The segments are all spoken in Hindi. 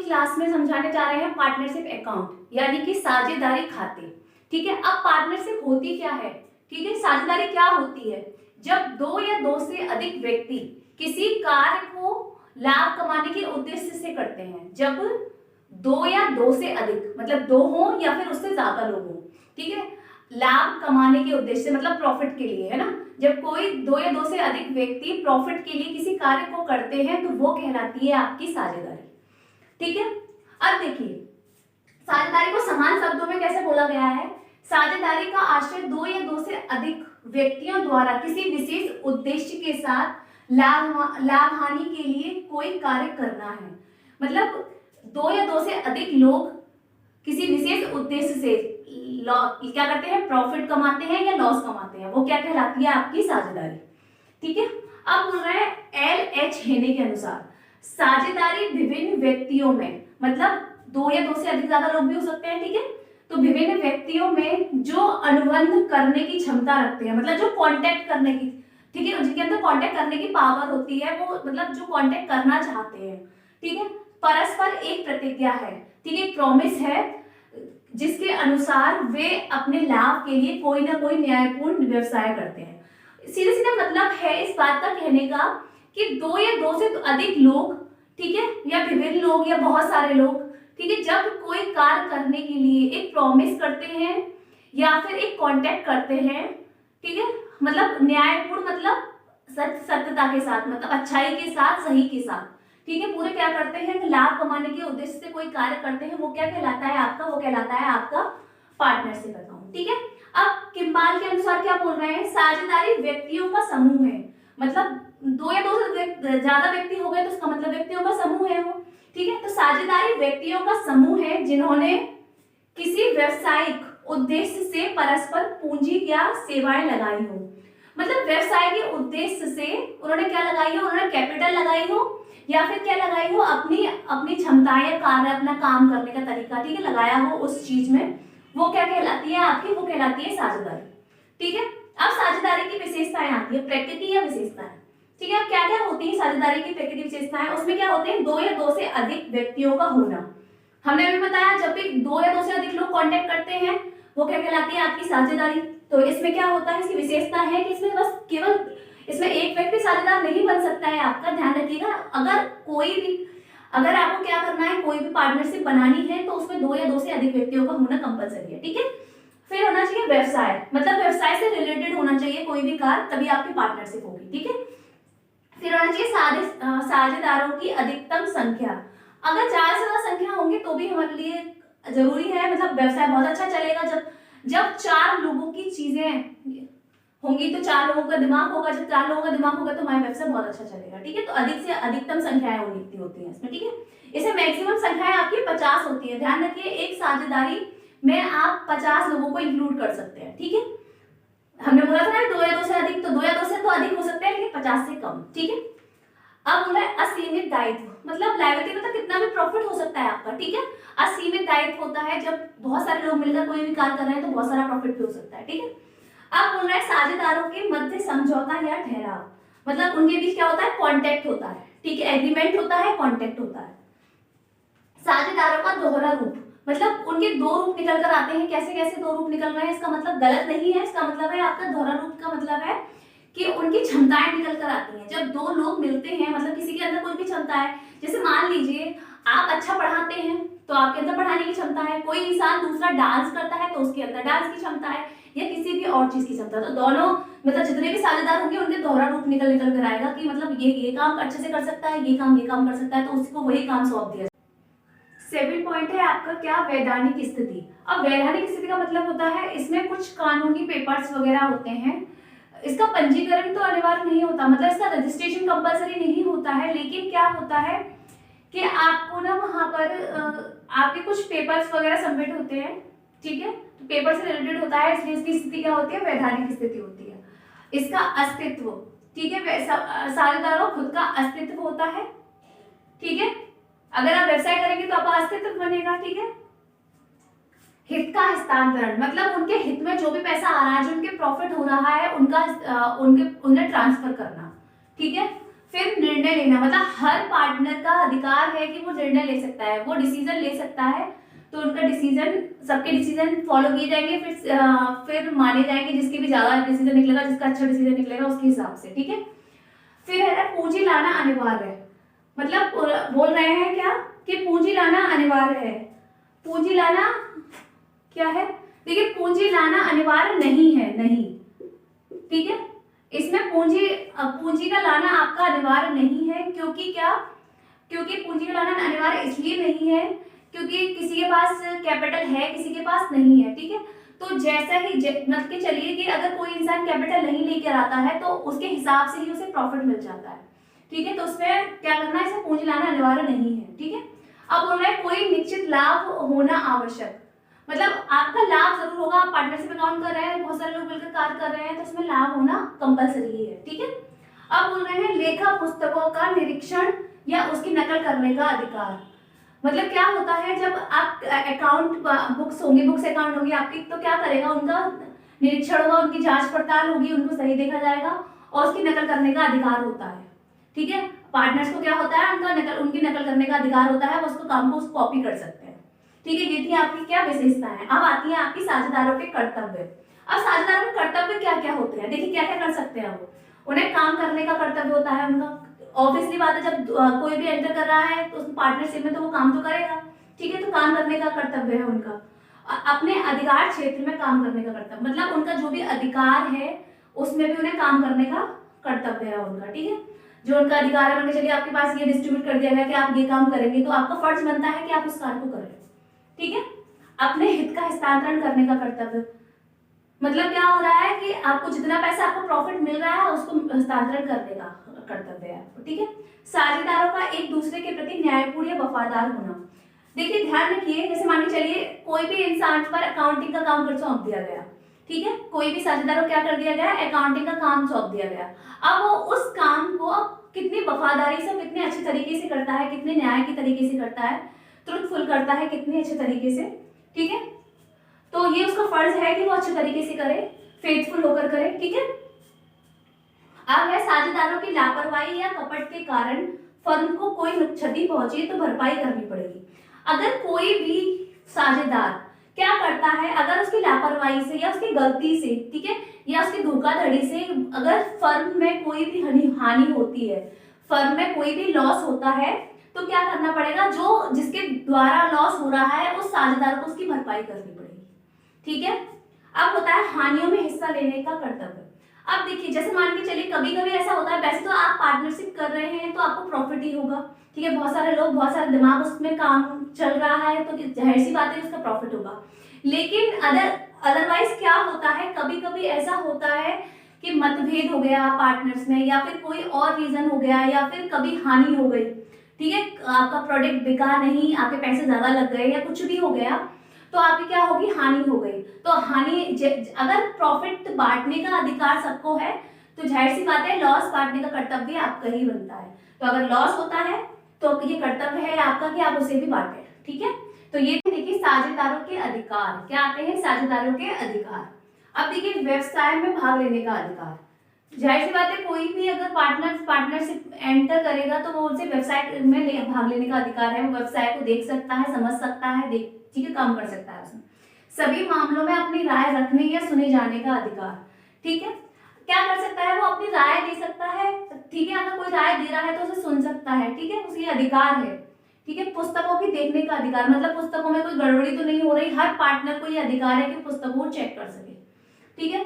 क्लास में समझाने जा रहे हैं पार्टनरशिप अकाउंट यानी कि साझेदारी खाते। ठीक है, अब पार्टनरशिप होती क्या है, ठीक है, साझेदारी क्या होती है? जब दो या दो से अधिक व्यक्ति किसी कार्य को लाभ कमाने के उद्देश्य से करते हैं। जब दो या दो से अधिक मतलब दो हो या फिर उससे ज्यादा लोग हो, ठीक है, लाभ कमाने के उद्देश्य से मतलब प्रॉफिट के लिए, है ना। जब कोई दो या दो से अधिक व्यक्ति प्रॉफिट के लिए किसी कार्य को करते हैं तो वो कहलाती है आपकी साझेदारी। ठीक है, अब देखिए साझेदारी को समान शब्दों में कैसे बोला गया है। साझेदारी का आशय दो या दो से अधिक व्यक्तियों द्वारा किसी विशेष उद्देश्य के साथ लाभ हानि के लिए कोई कार्य करना है। मतलब दो या दो से अधिक लोग किसी विशेष उद्देश्य से क्या करते हैं, प्रॉफिट कमाते हैं या लॉस कमाते हैं, वो क्या कहलाती है आपकी साझेदारी। ठीक है, अब बोल रहे हैं LH हेने के अनुसार साझेदारी विभिन्न व्यक्तियों में, मतलब दो या दो से अधिक ज्यादा लोग भी हो सकते हैं, ठीक है, तो विभिन्न व्यक्तियों में जो अनुबंध करने की क्षमता रखते हैं, मतलब जो कांटेक्ट करने की, ठीक है, जिनके अंदर कांटेक्ट करने की पावर होती है, वो मतलब जो कांटेक्ट करना चाहते हैं, ठीक है, परस्पर एक प्रतिज्ञा है, ठीक है, प्रॉमिस है जिसके अनुसार वे अपने लाभ के लिए कोई ना कोई न्यायपूर्ण व्यवसाय करते हैं। सीधे सीधे मतलब है इस बात का कहने का कि दो या दो से अधिक लोग, ठीक है, या विभिन्न लोग या बहुत सारे लोग, ठीक है, जब कोई कार्य करने के लिए एक प्रॉमिस करते हैं या फिर एक कांटेक्ट करते हैं, ठीक है, मतलब न्यायपूर्ण मतलब सत्यता के साथ, मतलब अच्छाई के साथ, सही के साथ, ठीक है, पूरे क्या करते हैं, लाभ कमाने के उद्देश्य से कोई कार्य करते हैं, वो क्या कहलाता है आपका, वो कहलाता है आपका पार्टनरशिप अकाउंट। ठीक है, अब किम्बाल के अनुसार क्या बोल रहे हैं, साझेदारी व्यक्तियों का समूह है, मतलब दो या दो से ज्यादा व्यक्ति हो गए तो इसका मतलब व्यक्तियों का समूह है वो। ठीक है, तो साझेदारी व्यक्तियों का समूह है जिन्होंने किसी व्यवसायिक उद्देश्य से परस्पर पूंजी या सेवाएं लगाई हो, मतलब व्यवसाय के उद्देश्य से उन्होंने क्या लगाई हो, उन्होंने कैपिटल लगाई हो या फिर क्या लगाई हो, अपनी क्षमताएं या कार्य, अपना काम करने का तरीका, ठीक है, लगाया हो उस चीज में, वो क्या कहलाती है आपकी, वो कहलाती है साझेदारी। ठीक है, अब साझेदारी की विशेषताएं आती है, प्रकृति या विशेषताएं। ठीक है, अब क्या क्या होती है साझेदारी की प्रकृति विशेषताएं, उसमें क्या होते हैं, दो या दो से अधिक व्यक्तियों का होना। हमने अभी बताया जब भी दो या दो से अधिक लोग कांटेक्ट करते हैं वो क्या कहलाती है आपकी साझेदारी। तो इसमें क्या होता है, इसकी विशेषता है कि इसमें बस केवल इसमें एक व्यक्ति साझेदार नहीं बन सकता है, आपका ध्यान रखिएगा। अगर आपको क्या करना है, कोई भी पार्टनरशिप बनानी है तो उसमें दो या दो से अधिक व्यक्तियों का होना कंपलसरी है। ठीक है, फिर होना चाहिए व्यवसाय, मतलब व्यवसाय से रिलेटेड होना चाहिए कोई भी कार्य, तभी आपकी पार्टनरशिप होगी। ठीक है, फिर होना चाहिए साझेदारों की अधिकतम संख्या। अगर ज्यादा से ज्यादा संख्या होंगी तो भी हमारे लिए जरूरी है, मतलब व्यवसाय बहुत अच्छा चलेगा जब चार लोगों की चीजें होंगी तो चार लोगों का दिमाग होगा, जब चार लोगों का दिमाग होगा तो हमारा व्यवसाय बहुत अच्छा चलेगा। ठीक है, तो अधिक से अधिकतम संख्याएं होती हैं इसमें। ठीक है, इसे मैक्सिमम संख्याएं आपकी 50 होती है। ध्यान रखिए, एक साझेदारी में आप 50 लोगों को इंक्लूड कर सकते हैं। ठीक है, हमने बोला था ना दो या दो से अधिक, तो दो या दो से तो अधिक हो सकते हैं लेकिन 50 से कम। ठीक है, अब बोला है असीमित दायित्व, मतलब लायबिलिटी मतलब कितना भी प्रॉफिट हो सकता है आपका। ठीक है, असीमित दायित्व होता है जब बहुत सारे लोग मिलकर कोई भी कार्य कर रहे हैं तो बहुत सारा प्रॉफिट भी हो सकता है। ठीक है, अब बोल रहा है साझेदारों के मध्य समझौता या ठहराव, मतलब उनके बीच क्या होता है, कॉन्ट्रैक्ट होता है। ठीक है, एग्रीमेंट होता है, कॉन्ट्रैक्ट होता है। साझेदारों का दोहरा रूप, मतलब उनके दो रूप निकल कर आते हैं। कैसे कैसे दो रूप निकल रहे हैं, इसका मतलब गलत नहीं है, इसका मतलब है आपका दोहरा रूप का मतलब है कि उनकी क्षमताएं निकल कर आती हैं। जब दो लोग मिलते हैं, मतलब किसी के अंदर कोई भी क्षमता है, जैसे मान लीजिए आप अच्छा पढ़ाते हैं तो आपके अंदर पढ़ाने की क्षमता है, कोई इंसान दूसरा डांस करता है तो उसके अंदर डांस की क्षमता है, या किसी भी और चीज की क्षमता। तो दोनों मतलब जितने भी साझेदार होंगे उनके दोहरा रूप निकल कर आएगा कि मतलब ये काम अच्छे से कर सकता है, ये काम कर सकता है, तो उसको वही काम सौंप दिया। 7 पॉइंट है आपका क्या, वैधानिक स्थिति। अब वैधानिक स्थिति का मतलब होता है इसमें कुछ कानूनी पेपर्स वगैरह होते हैं, इसका पंजीकरण तो अनिवार्य नहीं होता, मतलब इसका रजिस्ट्रेशन कंपलसरी नहीं होता है, लेकिन क्या होता है कि आपको ना वहां पर आपके कुछ पेपर्स वगैरह सबमिट होते हैं। ठीक है, तो पेपर से रिलेटेड होता है, इसलिए इसकी स्थिति क्या होती है, वैधानिक स्थिति होती है। इसका अस्तित्व, ठीक है, साझेदारों खुद का अस्तित्व होता है। ठीक है, अगर आप व्यवसाय करेंगे तो आपका अस्तित्व बनेगा। ठीक है, हित का हस्तांतरण, मतलब उनके हित में जो भी पैसा आ रहा है, जो उनके प्रॉफिट हो रहा है, उन्हें ट्रांसफर करना। ठीक है, फिर निर्णय लेना, मतलब हर पार्टनर का अधिकार है कि वो निर्णय ले सकता है, वो डिसीजन ले सकता है। तो उनका डिसीजन, सबके डिसीजन फॉलो किए जाएंगे, फिर माने जाएंगे, जिसके भी ज्यादा डिसीजन निकलेगा, जिसका अच्छा डिसीजन निकलेगा उसके हिसाब से, ठीक है। फिर है पूंजी लाना अनिवार्य है, मतलब बोल रहे हैं क्या कि पूंजी लाना अनिवार्य है। पूंजी लाना क्या है, देखिए पूंजी लाना अनिवार्य नहीं है, नहीं, ठीक है। इसमें पूंजी का लाना आपका अनिवार्य नहीं है, क्योंकि क्या, क्योंकि पूंजी का लाना अनिवार्य इसलिए नहीं है क्योंकि किसी के पास कैपिटल है, किसी के पास नहीं है, ठीक है। तो जैसा ही मतलब कि चलिए कि अगर कोई इंसान कैपिटल नहीं लेकर आता है तो उसके हिसाब से ही उसे प्रॉफिट मिल जाता है, ठीक है। तो उसमें क्या करना है, इसे पूंजी लाना अनिवार्य नहीं है, ठीक है। अब बोल रहे हैं कोई निश्चित लाभ होना आवश्यक, मतलब आपका लाभ जरूर होगा, आप पार्टनरशिप अकाउंट कर रहे हैं, बहुत सारे लोग मिलकर कार्य कर रहे हैं, तो उसमें लाभ होना कंपलसरी है, ठीक है। अब बोल रहे हैं लेखा पुस्तकों का निरीक्षण या उसकी नकल करने का अधिकार, मतलब क्या होता है, जब आप अकाउंट बुक्स होंगी, बुक्स अकाउंट होंगी आपकी, तो क्या करेगा, उनका निरीक्षण होगा, उनकी जांच पड़ताल होगी, उनको सही देखा जाएगा और उसकी नकल करने का अधिकार होता है, ठीक है। पार्टनर्स को क्या होता है, उनकी नकल करने का अधिकार होता है, वो उसको काम को कॉपी कर सकते हैं, ठीक है। ये थी आपकी क्या विशेषता है। अब आती है आपकी साझेदारों के कर्तव्य। अब साझेदारों के कर्तव्य क्या क्या होते हैं, देखिए क्या क्या कर सकते हैं वो। उन्हें काम करने का कर्तव्य होता है उनका, ऑब्वियसली बात है, जब कोई भी एंटर कर रहा है तो पार्टनरशिप में तो वो काम तो करेगा, ठीक है। तो काम करने का कर्तव्य है उनका। अपने अधिकार क्षेत्र में काम करने का कर्तव्य, मतलब उनका जो भी अधिकार है उसमें भी उन्हें काम करने का कर्तव्य है उनका, ठीक है। जो उनका अधिकार है, मान के चलिए आपके पास ये डिस्ट्रीब्यूट कर दिया गया कि आप ये काम करेंगे, तो आपका फर्ज बनता है कि आप उस कार्य को करें, ठीक है। अपने हित का हस्तांतरण करने का कर्तव्य, मतलब क्या हो रहा है कि आपको जितना पैसा आपको प्रॉफिट मिल रहा है उसको हस्तांतरण करने का कर्तव्य है आपको, ठीक है। साझेदारों का एक दूसरे के प्रति न्यायपूर्ण या वफादार होना, देखिए ध्यान रखिए, जैसे मान के चलिए कोई भी इंसान पर अकाउंटिंग का काम कर सौंप दिया गया, ठीक है। कोई भी साझेदार को क्या कर दिया गया, अकाउंटिंग का काम सौंप दिया गया। अब वो उस काम को कितनी वफादारी से, कितने अच्छे तरीके से करता है, कितने न्याय के तरीके से करता है, ट्रुथफुल करता है, कितने अच्छे तरीके से, ठीक है। तो ये उसका फर्ज है कि वो अच्छे तरीके से करे, फेथफुल होकर करे, ठीक है। अब है साझेदारों की लापरवाही या कपट के कारण फर्म को कोई क्षति पहुंची तो भरपाई करनी पड़ेगी। अगर कोई भी साझेदार क्या करता है, अगर उसकी लापरवाही से या उसकी गलती से, ठीक है, या उसकी धोखाधड़ी से अगर फर्म में कोई भी हानि होती है, फर्म में कोई भी लॉस होता है, तो क्या करना पड़ेगा, जो जिसके द्वारा लॉस हो रहा है उस साझेदार को उसकी भरपाई करनी पड़ेगी, ठीक है। अब होता है हानियों में हिस्सा लेने का कर्तव्य। अब देखिए जैसे मान के चलिए कभी कभी ऐसा होता है, वैसे तो आप पार्टनरशिप कर रहे हैं तो आपको प्रॉफिट ही होगा, ठीक है। बहुत सारे लोग, बहुत सारे दिमाग उसमें काम चल रहा है, तो जाहिर सी बात है उसका प्रॉफिट होगा। लेकिन अदरवाइज क्या होता है, कभी कभी ऐसा होता है कि मतभेद हो गया पार्टनर्स में, या फिर कोई और रीजन हो गया, या फिर कभी हानि हो गई, ठीक है, आपका प्रोडक्ट बिका नहीं, आपके पैसे ज्यादा लग गए, या कुछ भी हो गया, तो आपकी क्या होगी, हानि हो गई। तो हानि, अगर प्रॉफिट बांटने का अधिकार सबको है तो जाहिर सी बात है लॉस बांटने का कर्तव्य आपका ही बनता है। तो अगर लॉस होता है तो ये कर्तव्य है आपका कि आप उसे भी बांटें, ठीक है। तो ये देखिए साझेदारों के अधिकार क्या आते हैं, साझेदारों के अधिकार। अब देखिए व्यवसाय में भाग लेने का अधिकार, जाहिर सी बात है कोई भी अगर पार्टनरशिप एंटर करेगा तो वो उनसे व्यवसाय में भाग लेने का अधिकार है, वो व्यवसाय को देख सकता है, समझ सकता है, ठीक है, काम कर सकता है उसमें। सभी मामलों में अपनी राय रखने या सुने जाने का अधिकार, ठीक है। क्या कर सकता है, वो अपनी राय दे सकता है, ठीक है, अगर कोई राय दे रहा है तो उसे सुन सकता है, ठीक है, उसकी अधिकार है, ठीक है। पुस्तकों की देखने का अधिकार, मतलब पुस्तकों में कोई गड़बड़ी तो नहीं हो रही, हर पार्टनर को ये अधिकार है कि पुस्तकों को चेक कर सके, ठीक है।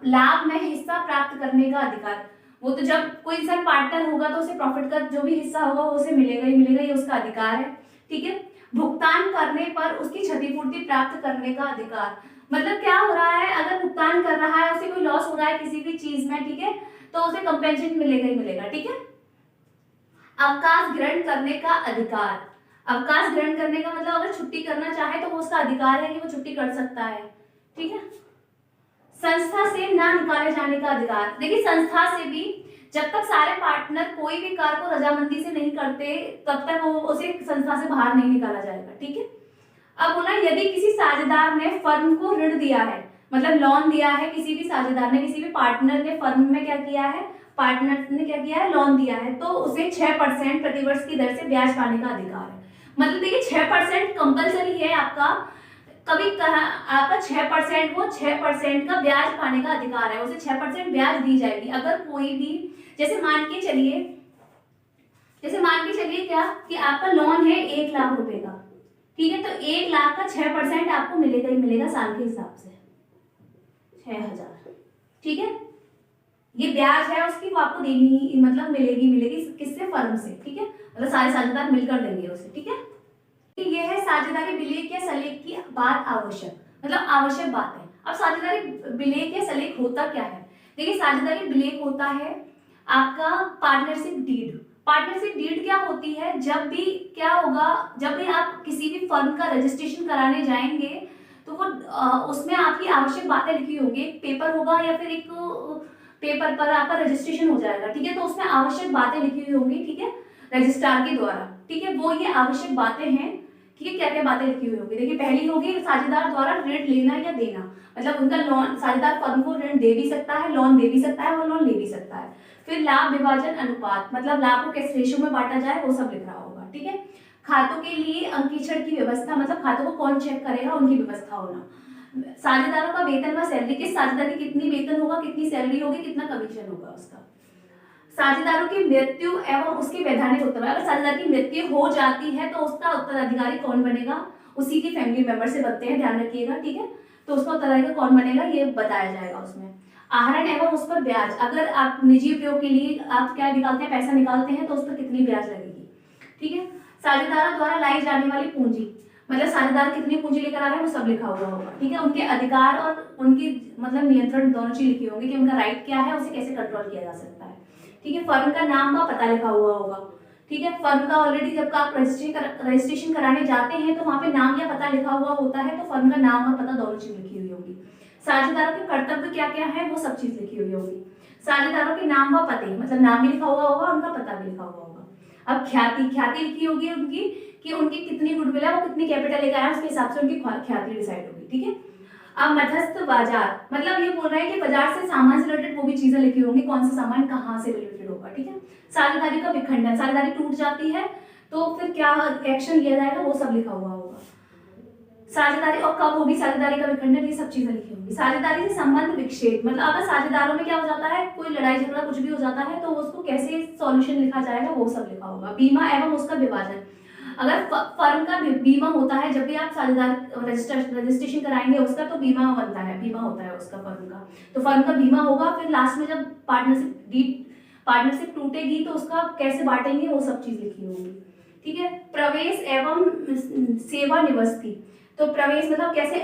लाभ में हिस्सा प्राप्त करने का अधिकार, वो तो जब कोई इंसान पार्टनर होगा तो उसे प्रॉफिट का जो भी हिस्सा होगा वो उसे मिलेगा ही मिलेगा, ये उसका अधिकार है, ठीक है। भुगतान करने पर उसकी क्षतिपूर्ति प्राप्त करने का अधिकार, मतलब क्या हो रहा है, अगर भुगतान कर रहा है, उसे कोई लॉस हो रहा है किसी भी चीज में, ठीक है, तो उसे कंपेंसेशन मिलेगा ही मिलेगा, ठीक है। अवकाश ग्रहण करने का अधिकार, अवकाश ग्रहण करने का मतलब अगर छुट्टी करना चाहे तो वो उसका अधिकार है कि वो छुट्टी कर सकता है, ठीक है। संस्था से ना निकाले जाने का अधिकार, देखिए संस्था से भी जब तक सारे पार्टनर कोई भी कार्य को रजामंदी से नहीं करते तब तक वो उसे संस्था से बाहर नहीं निकाला जाएगा, ठीक है। अब बोला यदि किसी साझेदार ने फर्म को ऋण दिया है, मतलब लोन दिया है, किसी भी साझेदार ने, किसी भी पार्टनर ने फर्म में क्या किया है, पार्टनर ने क्या किया है, लोन दिया है, तो उसे 6% प्रतिवर्ष की दर से ब्याज पाने का अधिकार है। मतलब देखिए 6% कंपलसरी है आपका, कभी कहा आपका 6%, वो 6% का ब्याज पाने का अधिकार है, उसे 6% ब्याज दी जाएगी। अगर कोई भी जैसे मान के चलिए क्या कि आपका लोन है 1 लाख रुपए का, ठीक है, तो 1 लाख का 6% आपको मिलेगा ही मिलेगा साल के हिसाब से 6,000, ठीक है। ये ब्याज है उसकी, वो आपको देनी मतलब मिलेगी किससे, फर्म से, ठीक है, मतलब सारे साझेदार मिलकर देंगे उसे, ठीक है। ये है साझेदारी विलेख या सलेख की बात आवश्यक, मतलब आवश्यक बात है। अब साझेदारी विलेख या सलेख होता क्या है, देखिए साझेदारी विलेख होता है आपका पार्टनरशिप डीड। पार्टनरशिप डीड क्या होती है, जब भी क्या होगा, जब भी आप किसी भी फर्म का रजिस्ट्रेशन कराने जाएंगे तो वो उसमें आपकी आवश्यक बातें लिखी होंगी, एक पेपर होगा या फिर एक पेपर पर आपका रजिस्ट्रेशन हो जाएगा, ठीक है, तो उसमें आवश्यक बातें लिखी हुई होंगी, ठीक है, रजिस्ट्रार के द्वारा, ठीक है, वो ये आवश्यक बातें हैं, ठीक है, क्या क्या बातें लिखी हुई होंगी। देखिए पहली होगी साझेदार द्वारा ऋण लेना या देना, मतलब उनका लोन, साझेदार फर्म को ऋण दे भी सकता है, लोन दे भी सकता है और लोन ले भी सकता है। फिर लाभ विभाजन अनुपात, मतलब लाभ को किस रेशियो में बांटा जाए वो सब लिख रहा होगा, ठीक है। खातों के लिए अंकेक्षण की व्यवस्था, मतलब खातों को कौन चेक करेगा उनकी व्यवस्था होना। साझेदारों का वेतन व सैलरी, किस साझेदार की कितनी वेतन होगा, कितनी सैलरी होगी, कितना कमीशन होगा उसका। साझेदारों की मृत्यु एवं उसके वैधानिक उत्तर, अगर साझेदार की मृत्यु हो जाती है तो उसका उत्तराधिकारी कौन बनेगा, उसी की फैमिली मेंबर से बनते हैं, ध्यान रखिएगा, ठीक है, तो उसका उत्तराधिकारी कौन बनेगा ये बताया जाएगा उसमें। आहरण एवं उस पर ब्याज, अगर आप निजी उपयोग के लिए आप क्या निकालते हैं, पैसा निकालते हैं, तो उस पर कितनी ब्याज लगेगी, ठीक है। साझेदारों द्वारा लाई जाने वाली पूंजी, मतलब साझेदार कितनी पूंजी लेकर आ रहे हैं वो सब लिखा हुआ होगा, ठीक है। उनके अधिकार और उनकी मतलब नियंत्रण दोनों चीज लिखी होंगी कि उनका राइट क्या है, उसे कैसे कंट्रोल किया जा सकता है, ठीक है। फर्म का नाम का पता लिखा हुआ होगा, ठीक है, फर्म का ऑलरेडी जब आप रजिस्ट्रेशन कराने जाते हैं तो वहाँ पे नाम या पता लिखा हुआ होता है, तो फर्म का नाम और पता दोनों चीज लिखी हुई होगी। साझेदारों के कर्तव्य क्या क्या है वो सब चीज लिखी हुई होगी। साझेदारों के नाम व पते, मतलब नाम भी लिखा हुआ होगा, उनका पता भी लिखा हुआ होगा। अब ख्याति लिखी होगी उनकी कि उनकी कितनी गुडविल है, वो कितनी कैपिटल लेकर आया, उसके हिसाब से उनकी ख्याति डिसाइड होगी, ठीक है। अब मध्यस्थ बाजार, मतलब ये बोल रहा है कि बाजार से सामान से रिलेटेड वो भी चीजें लिखी होंगी, कौन सा सामान कहाँ से रिलेटेड होगा, ठीक है। साझेदारी का विखंडन, साझेदारी टूट जाती है तो फिर क्या एक्शन लिया जाएगा वो सब लिखा हुआ होगा। साझेदारी और कब होगी साझेदारी का विखंडन, ये सब चीजें लिखी होंगी। साझेदारी से संबंध विक्षेप, मतलब अगर साझेदारों में क्या हो जाता है, कोई लड़ाई झगड़ा कुछ भी हो जाता है तो उसको कैसे सॉल्यूशन लिखा जाएगा वो सब लिखा होगा। बीमा एवं उसका विभाजन, अगर फर्म का बीमा होता है, जब भी आप साझेदार रजिस्ट्रेशन कराएंगे उसका तो बीमा बनता है, बीमा होता है उसका फर्म का, तो फर्म का बीमा होगा। फिर लास्ट में जब पार्टनरशिप टूटेगी तो उसका कैसे बांटेंगे वो सब चीज लिखी होगी, ठीक है। प्रवेश एवं सेवा निवृत्ति, तो प्रवेश मतलब कैसे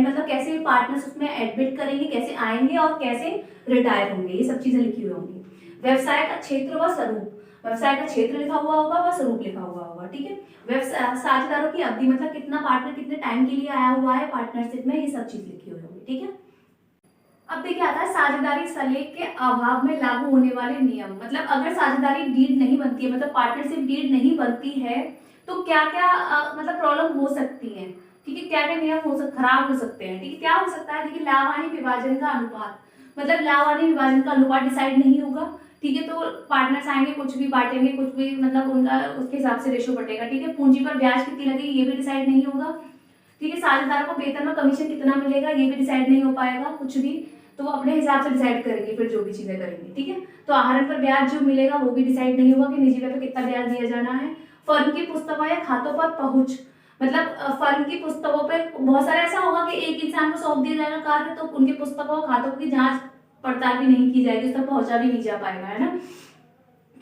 मतलब कैसे पार्टनर्स उसमें एडमिट करेंगे, कैसे आएंगे और कैसे रिटायर होंगे, ये सब चीजें लिखी हुई होंगी। व्यवसाय का क्षेत्र व स्वरूप, व्यवसाय का क्षेत्र लिखा हुआ होगा व स्वरूप लिखा हुआ होगा, ठीक है। व्यवसाय साझेदारों की अवधि, मतलब कितना पार्टनर कितने टाइम के लिए आया हुआ है पार्टनरशिप में, ये सब चीज लिखी हुई होगी, ठीक है। अब देखिए आता है साझेदारी सलेख के अभाव में लागू होने वाले नियम, मतलब अगर साझेदारी डीड नहीं बनती है, मतलब पार्टनरशिप डीड नहीं बनती है तो क्या क्या मतलब प्रॉब्लम हो सकती है, ठीक है, क्या क्या नियम खराब हो सकते हैं, ठीक है। क्या हो सकता है, देखिए लाभ हानि विभाजन का अनुपात, मतलब लाभ हानि विभाजन का अनुपात डिसाइड नहीं होगा, ठीक है, तो पार्टनर्स आएंगे कुछ भी बांटेंगे, कुछ भी मतलब उनका उसके हिसाब से रेशो बटेगा, ठीक है। पूंजी पर ब्याज कितनी लगेगी ये भी डिसाइड नहीं होगा, ठीक है। साझेदारों को वेतन में कमीशन कितना मिलेगा ये भी डिसाइड नहीं हो पाएगा कुछ भी, तो वो अपने हिसाब से डिसाइड करेंगे फिर जो भी चीजें करेंगे, ठीक है। तो आहरण पर ब्याज जो मिलेगा वो भी डिसाइड नहीं होगा कि निजी व्यय पर कितना ब्याज दिया जाना है। फर्म की पुस्तकों या खातों पर पहुंच, मतलब फर्म की पुस्तकों पर बहुत सारा ऐसा होगा कि एक इंसान को सौंप दिया जाएगा कार्य, तो उनके पुस्तकों खातों की जांच पड़ताल भी नहीं की जाएगी, उस तक पहुंचा भी नहीं जा पाएगा, है ना।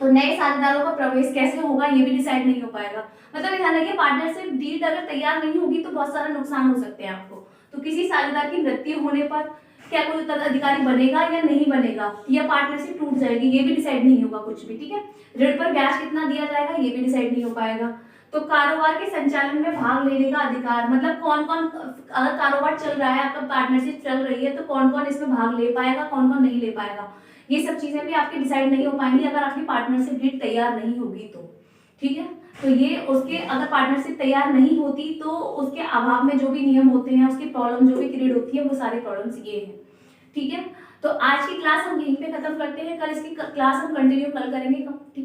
तो नए साझेदारों का प्रवेश कैसे होगा ये भी डिसाइड नहीं हो पाएगा, मतलब ध्यान रखिए पार्टनरशिप डीड अगर तैयार नहीं होगी तो बहुत सारा नुकसान हो सकते हैं आपको। तो किसी साझेदार की मृत्यु होने पर क्या कोई उत्तराधिकारी बनेगा या नहीं बनेगा, या पार्टनरशिप टूट जाएगी ये भी डिसाइड नहीं होगा कुछ भी, ठीक है। ऋण पर ब्याज कितना दिया जाएगा ये भी डिसाइड नहीं हो पाएगा। तो कारोबार के संचालन में भाग लेने का अधिकार, मतलब कौन कौन, अगर कारोबार चल रहा है आपका पार्टनरशिप चल रही है तो कौन कौन इसमें भाग ले पाएगा, कौन कौन नहीं ले पाएगा, ये सब चीजें भी आपकी डिसाइड नहीं हो पाएंगी अगर आपकी पार्टनरशिप डीड तैयार नहीं होगी तो, ठीक है। तो ये उसके अगर पार्टनरशिप तैयार नहीं होती तो उसके अभाव में जो भी नियम होते हैं, उसकी प्रॉब्लम जो भी क्रिएट होती है वो सारी प्रॉब्लम्स ये हैं, ठीक है। तो आज की क्लास हम यहीं पे खत्म करते हैं, कल इसकी क्लास हम कंटिन्यू कल करेंगे।